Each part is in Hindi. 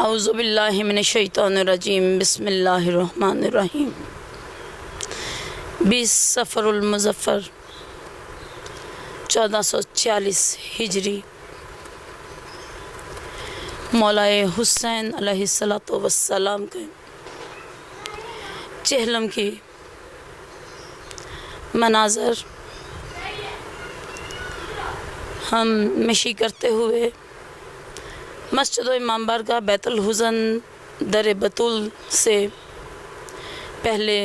औज़ुबिल्लाहि मिनश्शैतानिर्रजीम बिस्मिल्लाहिर्रहमानिर्रहीम 20 सफ़रुल मुज़फ़्फ़र 1446 हिजरी मौलाए हुसैन अलैहिस्सलातु वस्सलाम के चहलम की मनाज़र हम मशी करते हुए मस्जिद इमाम बारगाह बैतुल हुज़न दर बतूल से पहले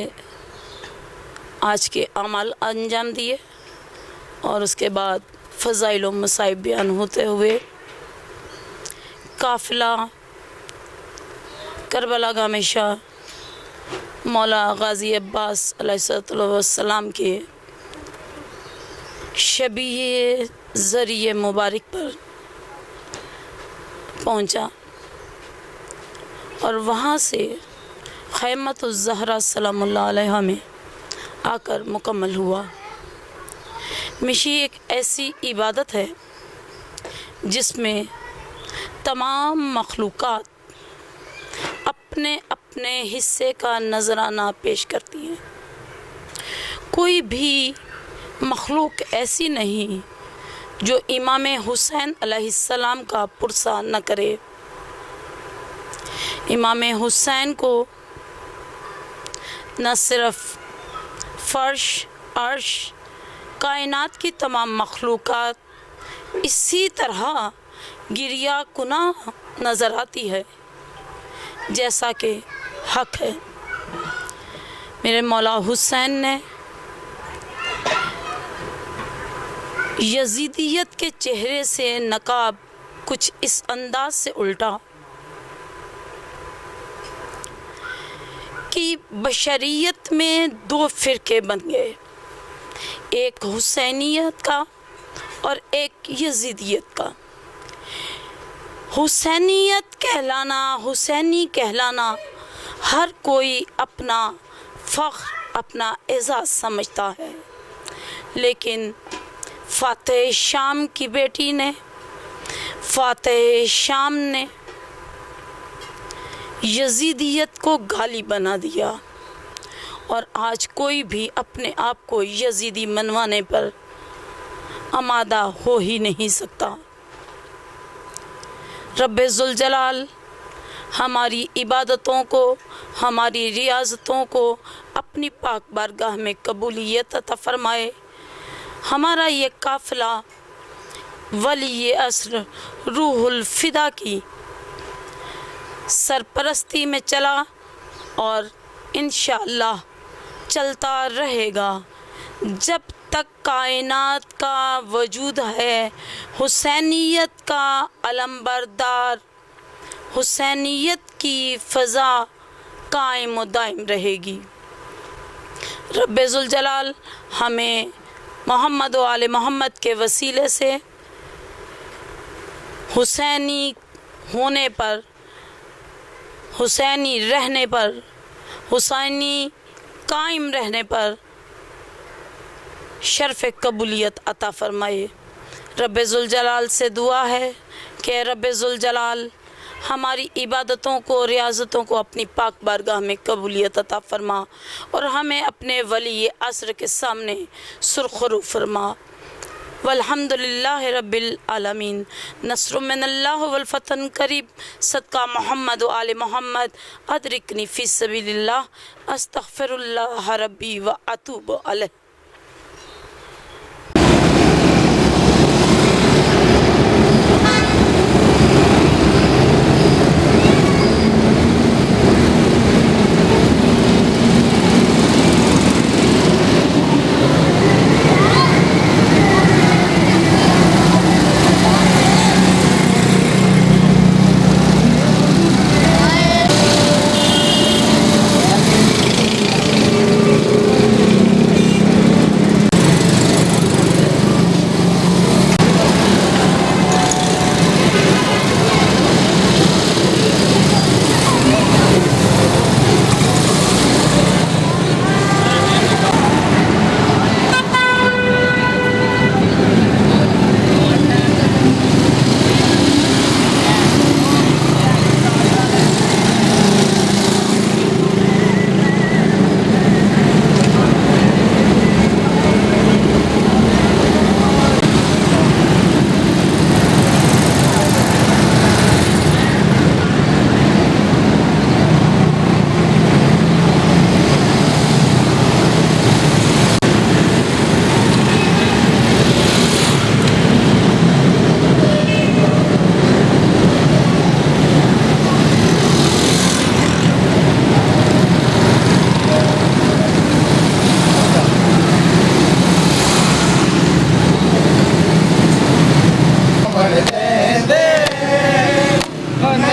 आज के अमाल अंजाम दिए और उसके बाद फ़ज़ाइल व मसाइब बयान होते हुए काफ़िला करबला गामे शाह मौला गाज़ी अब्बास अलैहिस्सलाम के शबीह ज़रिए मुबारक पर पहुंचा और वहाँ से ख़ैमतुज़ ज़हरा सलामुल्लाह अलैहा में आकर मुकम्मल हुआ। मिशी एक ऐसी इबादत है जिसमें तमाम मखलूक़ात अपने अपने हिस्से का नजराना पेश करती हैं। कोई भी मखलूक ऐसी नहीं जो इमाम हुसैन अलैहिस्सलाम का पुरसा न करे। इमाम हुसैन को न सिर्फ फ़र्श अर्श कायनात की तमाम मखलूक़ात इसी तरह गिरिया कुना नज़र आती है जैसा कि हक़ है। मेरे मौला हुसैन ने यजीदियत के चेहरे से नकाब कुछ इस अंदाज से उल्टा कि बशरियत में दो फ़िरके बन गए, एक हुसैनियत का और एक यजीदियत का। हुसैनियत कहलाना, हुसैनी कहलाना हर कोई अपना फ़ख्र, अपना एज़ाज़ समझता है, लेकिन फ़ातेह शाम की बेटी ने, फ़ातेह शाम ने यजीदियत को गाली बना दिया और आज कोई भी अपने आप को यजीदी मनवाने पर आमादा हो ही नहीं सकता। रब्बे ज़ुल जलाल हमारी इबादतों को, हमारी रियाज़तों को अपनी पाक बारगाह में कबूलियत अता फ़रमाए। हमारा ये काफ़िला वली अस्र रूहुल फ़िदा की सरपरस्ती में चला और इंशाअल्लाह चलता रहेगा जब तक कायनात का वजूद है। हुसैनियत का अलमबरदार, हुसैनियत की फ़ज़ा कायम व दायम रहेगी। रब्बे ज़ुल जलाल हमें मोहम्मद व आले मोहम्मद के वसीले से हुसैनी होने पर, हुसैनी रहने पर, हुसैनी कायम रहने पर शर्फ़ कबूलियत अता फ़रमाए। रब्बे ज़ुल जलाल से दुआ है कि रब्बे ज़ुल जलाल हमारी इबादतों को, रियाज़तों को अपनी पाक बारगाह में कबूलियत अता फ़रमा और हमें अपने वली अस्र के सामने सुरख़रू फ़रमा। वल्हम्दुलिल्लाहि रब्बिल आलमीन। नस्रुम मिनल्लाह वल फ़तन करीब। सदका मोहम्मद व आले मोहम्मद। अदरिकनी फ़ी सबीलिल्लाह। अस्तग़फ़िरुल्लाह रब्बी व अतूबु अलैह।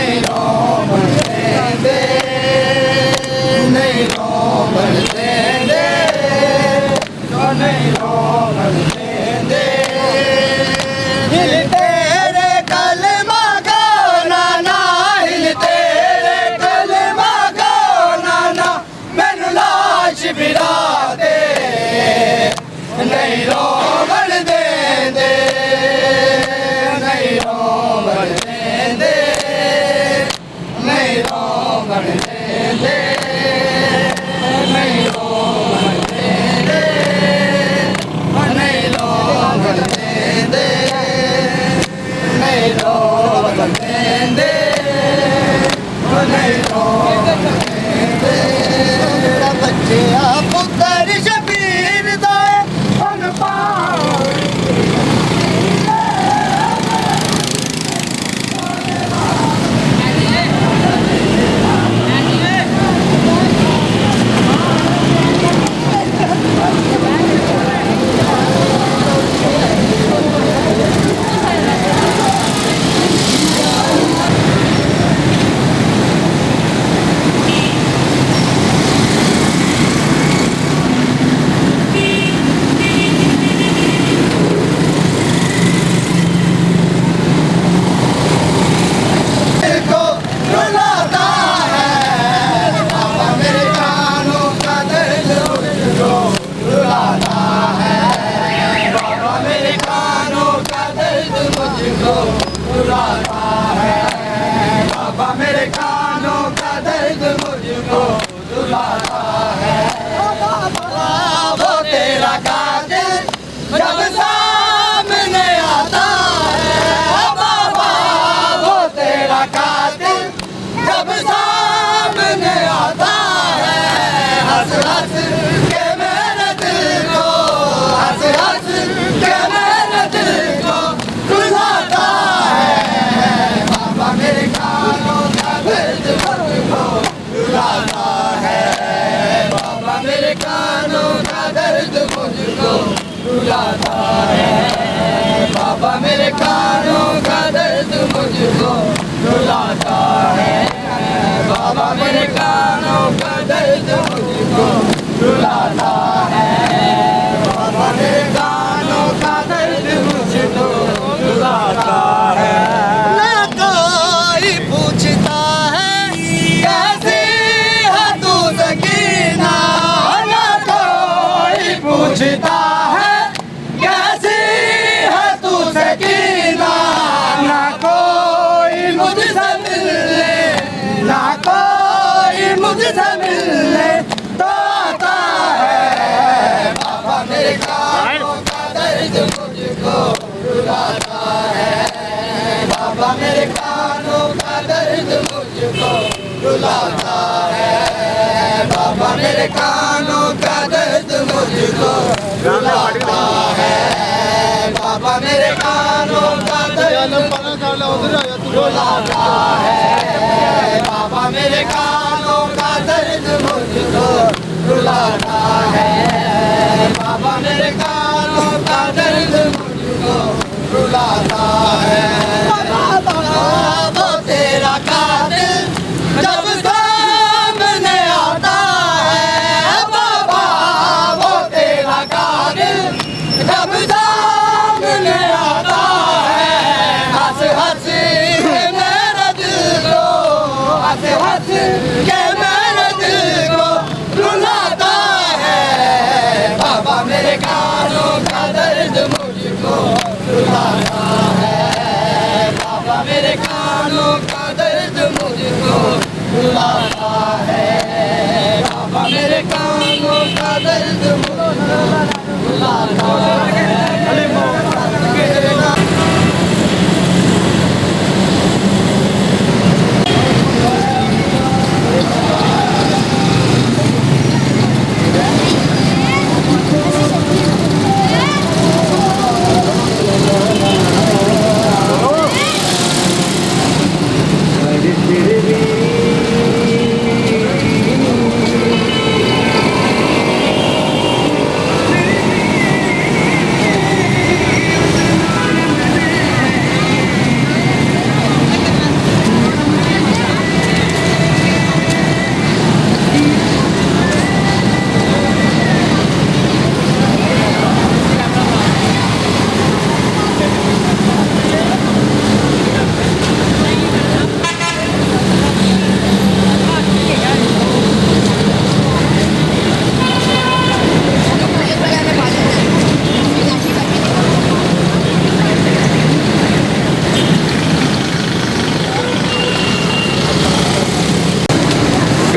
नहीं रोवण देंदे, नहीं रोवण देंदे, जो नहीं रोवण देंदे। हिल तेरे कलमा गाना ना, हिल तेरे कलमा गाना ना, मैनू लाश बिरा दे, नहीं रोवण देंदे, नहीं रोवण देंदे, नहीं रोवण देंदे, नहीं रोवण देंदे, नहीं रोवण देंदे, नहीं रोवण देंदे, नहीं रोवण देंदे। बच्चे आ पुत्तर शबीर दा उन पाओ को रुलाता है, बाबा मेरे कानों का दर्द मुझको रुलाता है, बाबा मेरे कानों का दर्द मुझको रुलाता है, बाबा मेरे कानों का दर्द मुझको रुलाता है। वो तेरा कातिल जब सामने आता है, बाबा वो तेरा कातिल जब सामने आता है, हंस हंस के मेरे दिल को, हंस हंस के मेरे दिल को रुलाता है, बाबा मेरे कानों का दर्द मुझको रुलाता है, बाबा मेरे कानों का दर्द मुझको रुलाता है, बाबा मेरे कानों का दर्द मुझको रुलाता है, बाबा मेरे कानों का दर्द मुझको रुलाता है, बाबा मेरे कानों का दर्द मुझको रुलाता है। ना कोई पूछता है कैसी है तू सकीना, ना कोई पूछता है कैसी है तू सकीना, ना कोई मुझसे मिलने, ना कोई मुझसे मिलने तो आता है, बाबा मेरे कानों का दर्द मुझको रुलाता है, बाबा मेरे कानों का दर्द मुझको रुलाता है, बाबा मेरे कानों का दर्द मुझको रुलाता है, बाबा मेरे कानों का दर्द रुलाता है, बाबा मेरे कानों का दर्द मुझको रुलाता है, बाबा मेरे कानों का दर्द मुझको रुलाता है। वो तेरा कातिल जब सामने आता है, बाबा वो तेरा कातिल जब सामने आता है, हंस हंस के मेरे दिल को, हंस हंस के मेरे दिल को रुलाता है, बाबा मेरे कानों का दर्द मुझको रुलाता है, बाबा मेरे कानों का दर्द मुझको रुलाता है, बाबा मेरे कानों का दर्द मुझको रुलाता है।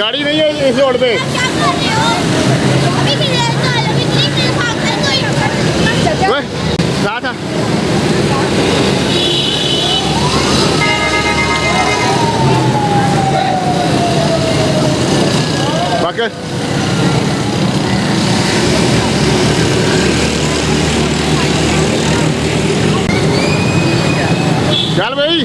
गाड़ी नहीं है इस रोड पे। ओए, कहाँ था? बाकी चल भाई।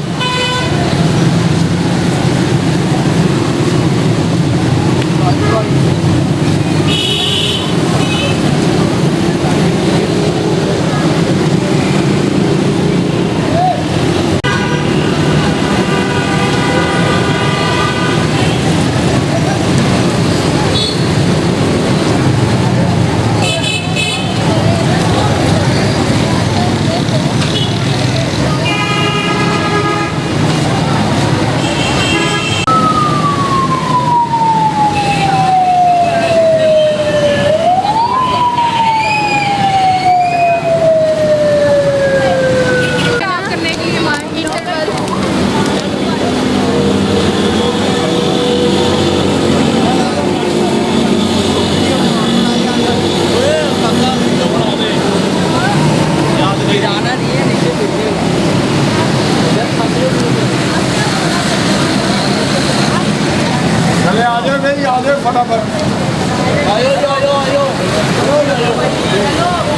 चले आ जाओ भाई, आ जाओ फटाफट। आयो आयो आयो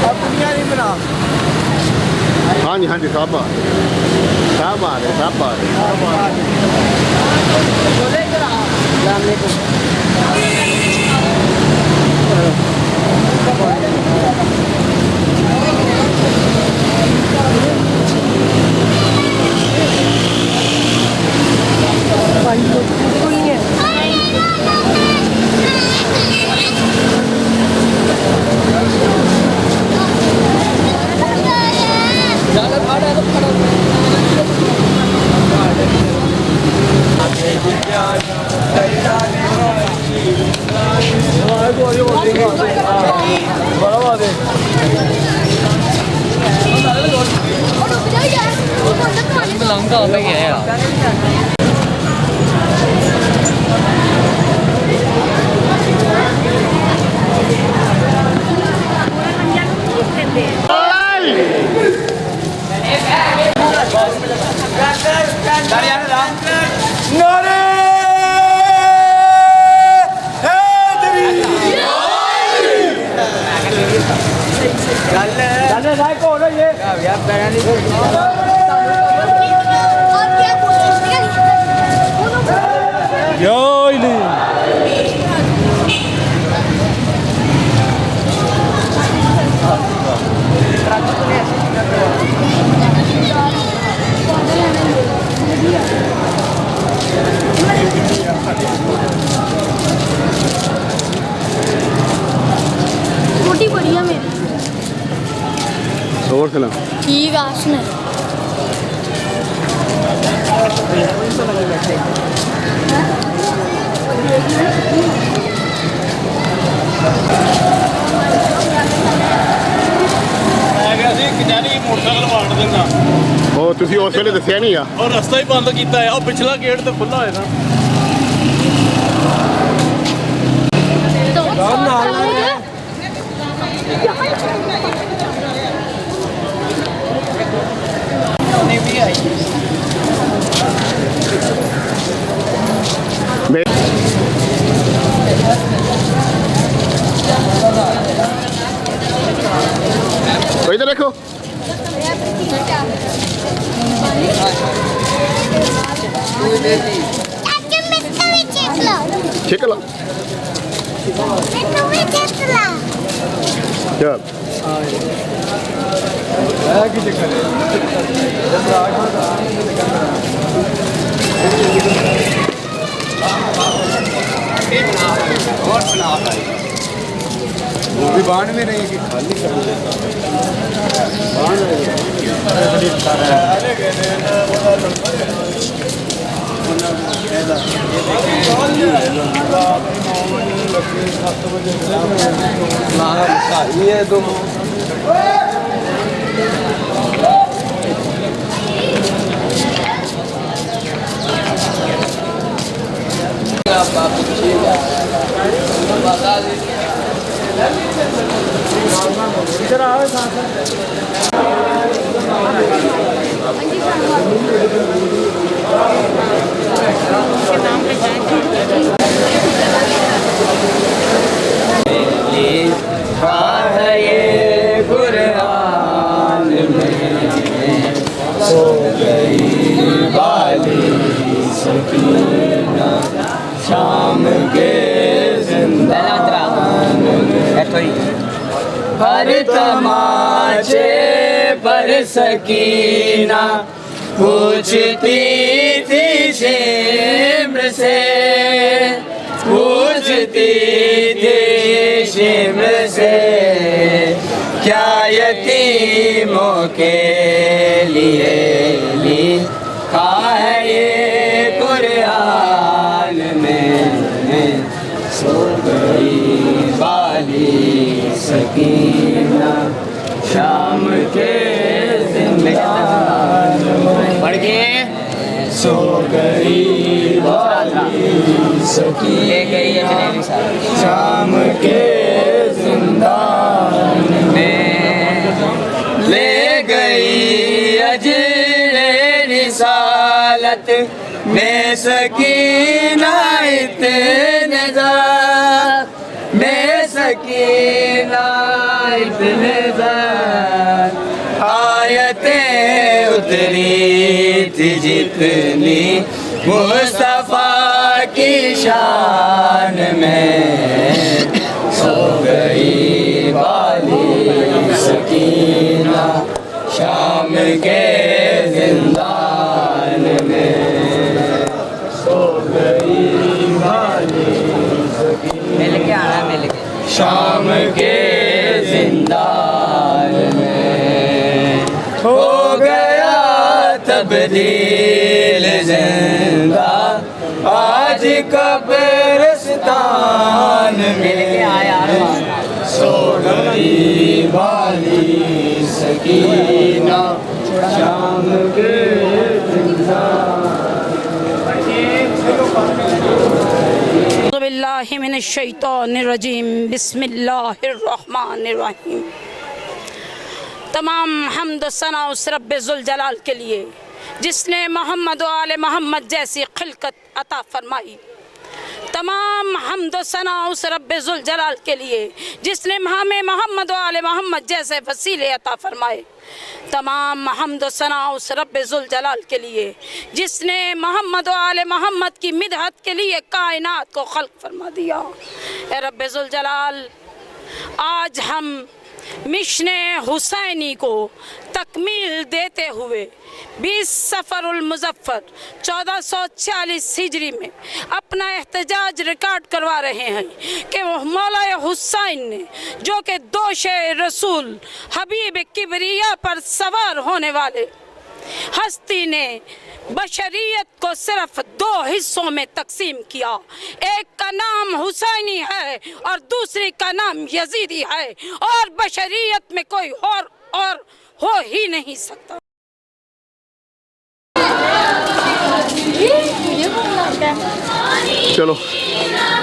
अब दुनिया नहीं बना। हाँ जी, हाँ जी, सब आ रहे, सब आ रहे। छोटी बढ़िया मेरी और सुना। ठीक है सुना मोटरसाइकिल वाड़ देना ਉਹ ਤੁਸੀਂ ਉਸ ਵੇਲੇ ਦੱਸਿਆ ਨਹੀਂ ਆ। और रस्ता ही बंद किया है। और पिछला गेट तो खुला है ना। इधर देखो। चेक लो। चल वो भी बाढ़ में रहेगी, खाली कर ये तुम आप हर तमाचे पर सकीना पूछती थी शिम्र से, पूछती थी शिम्र से, क्या यतीमों के लिए लिखा है ये कुरान में। सो गई बाली सकीना शाम के जिंदान में, पढ़ के सो गई बाली सकीना शाम के जिंदान में, ले गई अजरे रिसालत में सकीना इतने ज़ात, में सकीना इतने ज़ात, आयतें उतरी थी जितनी मुस्तफा की शान में। सो गई बाली सकीना शाम के जिंदान में, सो गई बाली मिल के आना, मिल के शाम के जिंदान में। हो गया तब्दील जिंदा आज कब्रिस्तान में, सो गई बाली सकीना शाम के बिस्मिल्लाहिमिनश्शैतानिर्रजीम, बिस्मिल्लाहिर्रहमानिर्रहीम। तमाम हम्द सना उस रब्बे ज़ुल जलाल के लिए जिसने मोहम्मद व आले मोहम्मद जैसी खिलकत अता फरमाई। तमाम हम्द सना उस रब्बे ज़ुल जलाल के लिए जिसने हमें मोहम्मद व आले मोहम्मद जैसे वसीले अता फरमाए। तमाम हम्द सना उस रब्बे ज़ुल जलाल के लिए जिसने मोहम्मद व आले मोहम्मद की मिदहत के लिए कायनात को खल्क फरमा दिया। ए रब्बे ज़ुल जलाल, आज हम मिशने हुसैनी को तकमील देते हुए 20 सफ़रुल मुज़फ़्फ़र 1440 हिजरी में अपना एहतजाज रिकॉर्ड करवा रहे हैं कि मौला हुसैन ने, जो कि दोषे रसूल हबीब किबरिया पर सवार होने वाले हस्ती ने बशरियत को सिर्फ 2 हिस्सों में तकसीम किया। एक का नाम हुसैनी है और दूसरी का नाम यजीदी है, और बशरियत में कोई और हो ही नहीं सकता। चलो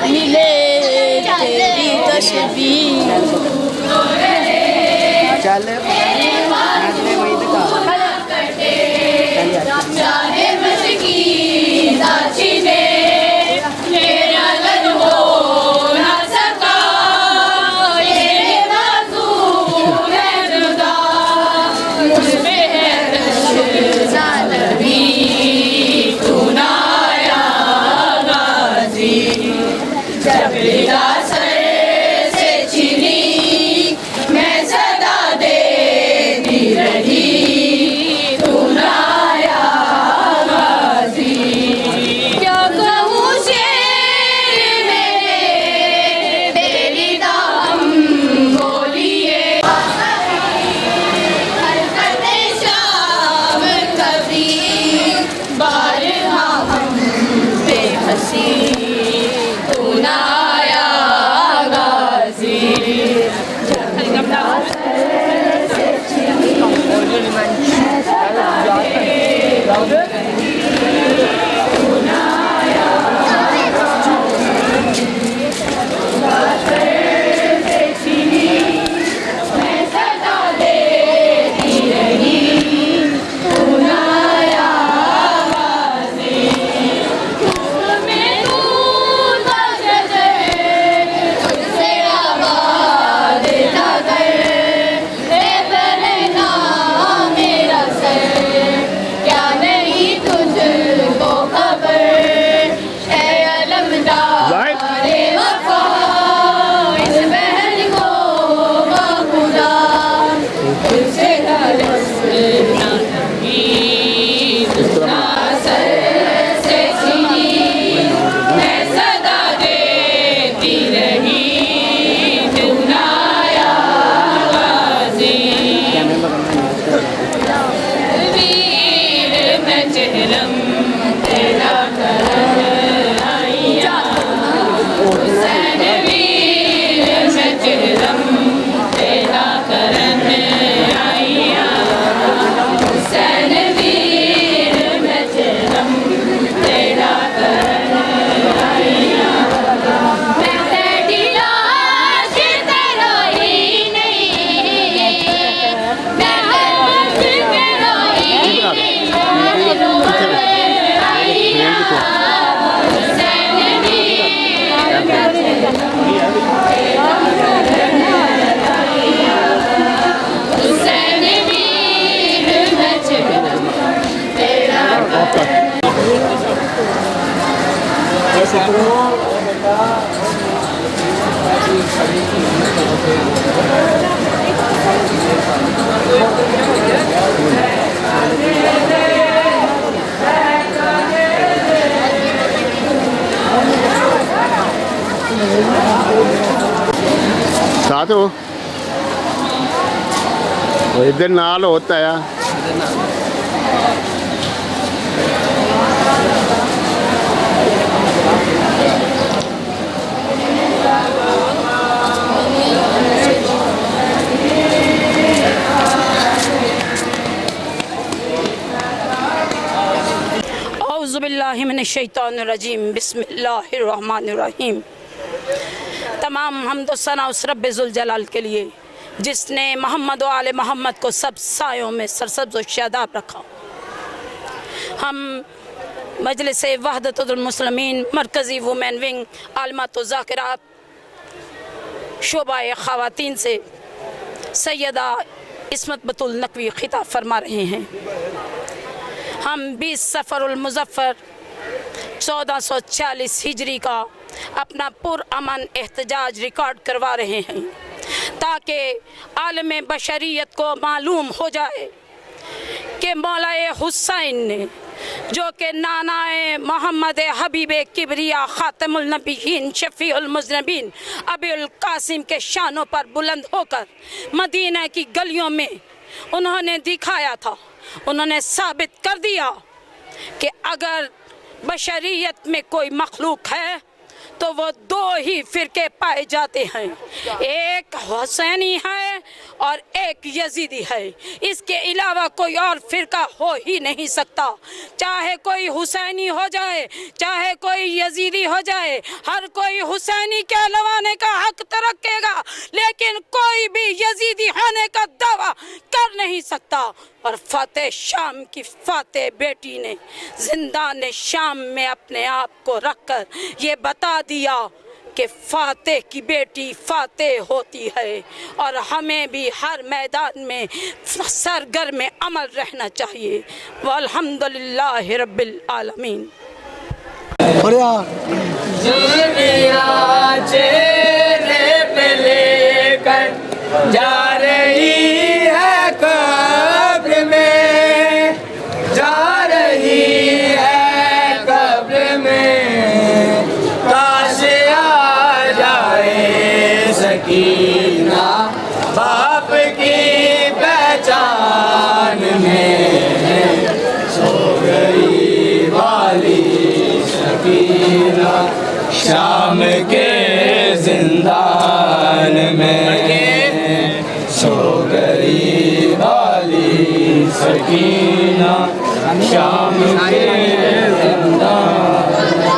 मिले तेरी तस्वीर, चल सर से छिनी मैं सदा दे साथ हो और इधर नाल होता है औज़ुबिल्लाहिमिनश्शैतानिर्रजीम बिस्मिल्लाहिर्रहमानिर्रहीम। तमाम हम्द सना उस रब्बे ज़ुल जलाल के लिए जिसने मोहम्मद व आले मोहम्मद को सब सायों में सरसब्ज़ व शादाब रखा। हम मजलिस वहदतुल मुस्लिमीन मरकज़ी वुमेन विंग आलमात व ज़ाकिरात शोबा ख़वातीन से सैयदा इस्मत बतुल नकवी खिताब फरमा रहे हैं। हम 20 सफ़रुल मुज़फ़्फ़र 1440 हिजरी का अपना पुरअमन एहतजाज रिकॉर्ड करवा रहे हैं ताकि आलम बशरियत को मालूम हो जाए कि मौलाए हुसैन ने जो कि नानाए मोहम्मद हबीब किबरिया ख़ातमुल नबीयीन शफ़ीउल मुज़नबीन अबुल कासिम के शानों पर बुलंद होकर मदीना की गलियों में उन्होंने दिखाया था। उन्होंने साबित कर दिया कि अगर बशरियत में कोई मखलूक है तो वो दो ही फ़िरके पाए जाते हैं, एक हुसैनी है और एक यजीदी है। इसके अलावा कोई और फ़िरका हो ही नहीं सकता। चाहे कोई हुसैनी हो जाए चाहे कोई यजीदी हो जाए, हर कोई हुसैनी कहलवाने का हक तो रखेगा लेकिन कोई भी यजीदी होने का दावा कर नहीं सकता। और फ़ातेह शाम की फ़ातेह बेटी ने जिंदान शाम में अपने आप को रखकर ये बता दिया कि फ़ातेह की बेटी फ़ातेह होती है और हमें भी हर मैदान में सरगर्म अमल रहना चाहिए। वल्हम्दुलिल्लाहि रब्बिल आलमीन। चेहरे पे लेकर जा रही है कब्र में, जा रही है कब्र में। काश आ जाए सकीना बाप की पहचान में, सो गई वाली सकीना शाम के जिंदान में, सो गई वाली सकीना शाम के जिंदान में।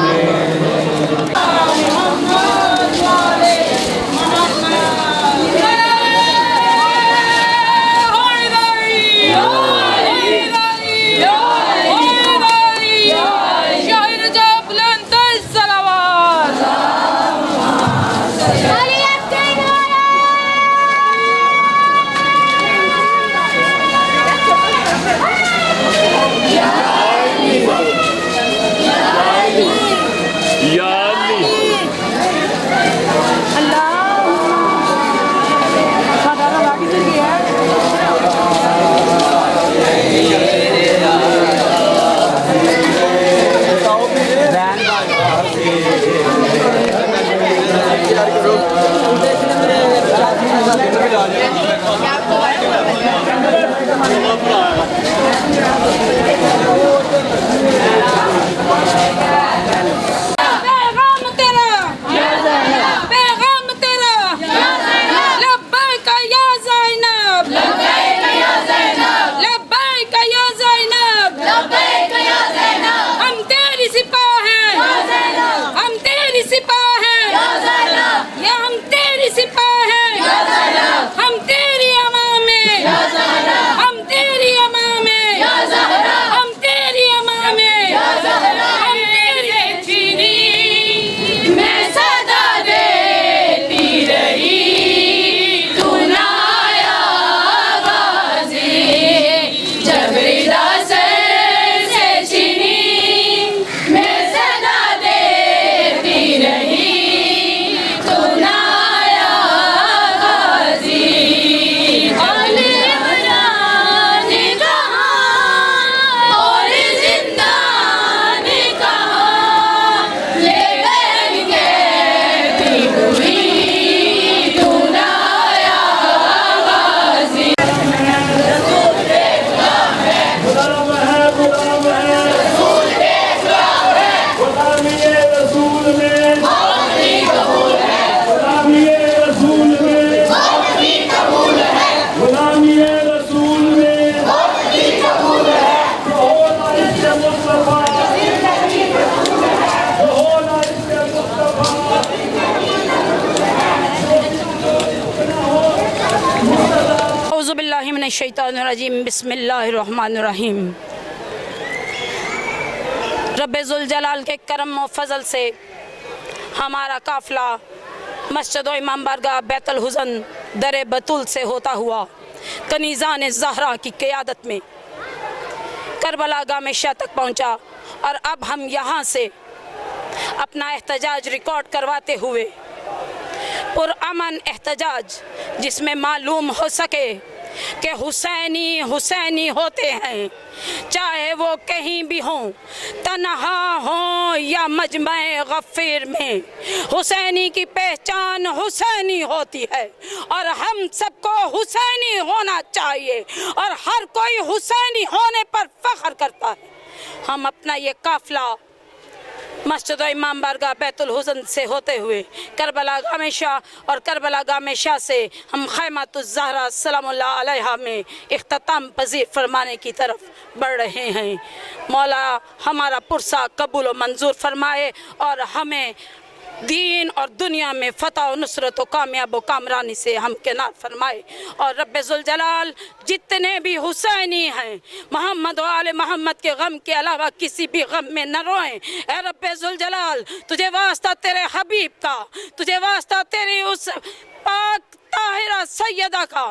हम तेरी सिपाही हैं। मिनश्शैतानिर्रजीम बिस्मिल्लाहिर्रहमानिर्रहीम। रब्बुल जलाल के करम व फजल से हमारा काफ़िला मस्जिद व इमाम बारगाह बैतुल हुज़न दर बतूल से होता हुआ कनीज़ान ज़हरा की क़यादत में करबला गाह में शाह तक पहुँचा। और अब हम यहाँ से अपना एहतजाज रिकॉर्ड करवाते हुए पुरअमन एहतजाज, जिसमें मालूम हो सके कि हुसैनी हुसैनी होते हैं, चाहे वो कहीं भी हों, तन्हा हों या मजमे गफ़ीर में, हुसैनी की पहचान हुसैनी होती है और हम सबको हुसैनी होना चाहिए और हर कोई हुसैनी होने पर फ़ख्र करता है। हम अपना ये काफ़िला मस्जिद व इमाम बारगाह बैतुल हुज़न से होते हुए करबला गाह में शाह और करबला गाह में शाह से हम ख़ैमतुज़ ज़हरा सलामुल्लाह अलैहा में इख्तिताम पज़ीर फरमाने की तरफ बढ़ रहे हैं। मौला हमारा पुरसा कबूल व मंजूर फरमाए और हमें दीन और दुनिया में फ़तह और नुसरत व कामयाब व कामरानी से हम किनार फरमाए। और रब्बुल जलाल जितने भी हुसैनी हैं, मोहम्मद व आले मोहम्मद के गम के अलावा किसी भी गम में न रोएं। ए रब्बुल जलाल, तुझे वास्ता तेरे हबीब का, तुझे वास्ता तेरी उस पाक ताहिरा सैयदा का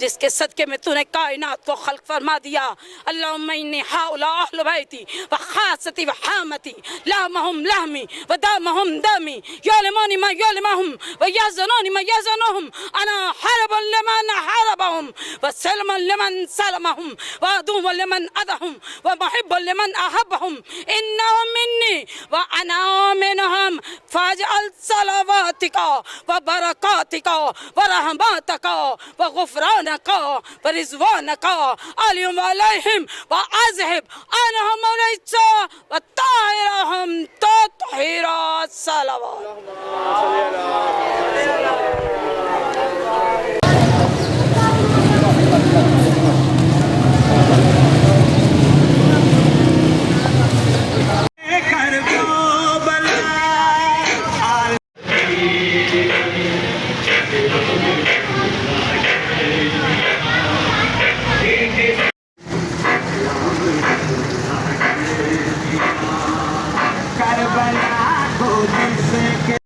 जिसके सदके में तूने कायनात को खल्क फरमा दिया। अल्लाहुम्मा इन्नी हाउला अहल बैती व खासती व हामती लामहुम लाहमी व दामहुम दामी यलमोनी मा यलमहुम व यज़नूनी मा यज़नुहुम अना हरबुन लिमन हरबहुम व सलमन लिमन सलमहुम व अदुव्वुन लिमन अदहुम व मुहिब्बुन लिमन अहब्बहुम इन्नहुम मिन्नी व अना मिनहुम फजअल सलावातिका व बरकातिका व रहमतिका व गुफरान वरिज़वानका अलैहिम अलैहिम व अज़हिब अनहुम रज्सा व ताहिरहुम तत्हीरा सलावत। करबला को जिसके